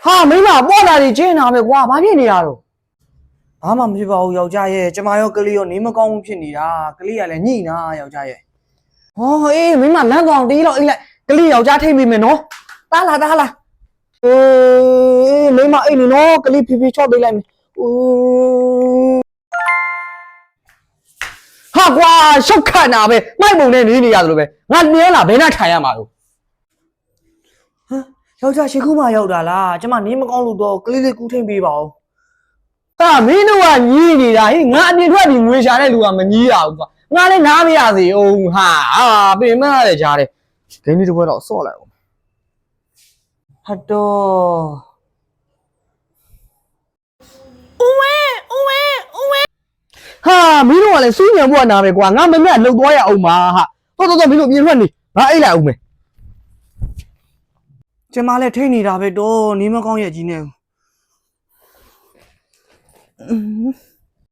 ဟာမင်းမပေါ်လာတယ်ကျင်းတာပဲကွာဘာဖြစ်နေရတော့ဘာမှမဖြစ်ပါဘူးယောက်ျားရဲ့ကျမရောကလေးရောနေမကောင်းဘူးဖြစ်နေတာကလေးကလည်းညှိနာယောက်ျားရဲ့ဟောအေးမင်းမလမ်းကောင်တီးတော့အိတ်လိုက်ကလေးယောက်ျားထိမ့်မိမယ်နော်တားလာအေးမင်းမအိတ်နေနော်ကလေးဖြည်းဖြည်းချော့ပေးလိုက်မယ်ဟာကွာရှုတ်ခတ်နာပဲမိုက်ပုံနဲ့နေနေရတယ်လို့ပဲငါနဲလာဘယ်နဲ့ထိုင်ရမှာလို့ယောက်ျားရှစ်ခုမှရောက်တာလားကျမနေမကောင်းလို့တော့ကလေးလေးကူးထိန်ပေးပါဦးတာမင်းတို့ကညီးနေတာဟိငါအပြင်ထွက်ပြီးငွေရှာတဲ့လူကမညီးရဘူးကွာငါလည်းနားမရစေအောင်ဟာပင်မလည်းကြားတယ်ဂိမ်းလေးတစ်ပွဲတော့ဆော့လိုက်အောင်ဟတ်တော့ဟာမင်းတို့ကလည်းစူးညံဖို့ကနာပဲကွာငါမမြတ်လှုပ်သွားရအောင်ပါဟာတော့မင်းတို့ပြင်ထွက်နေငါအိတ်လိုက်အောင်မယ်ကျမလည်းထိတ်နေတာပဲတော့နေမကောင်းရဲ့ကြီးနေ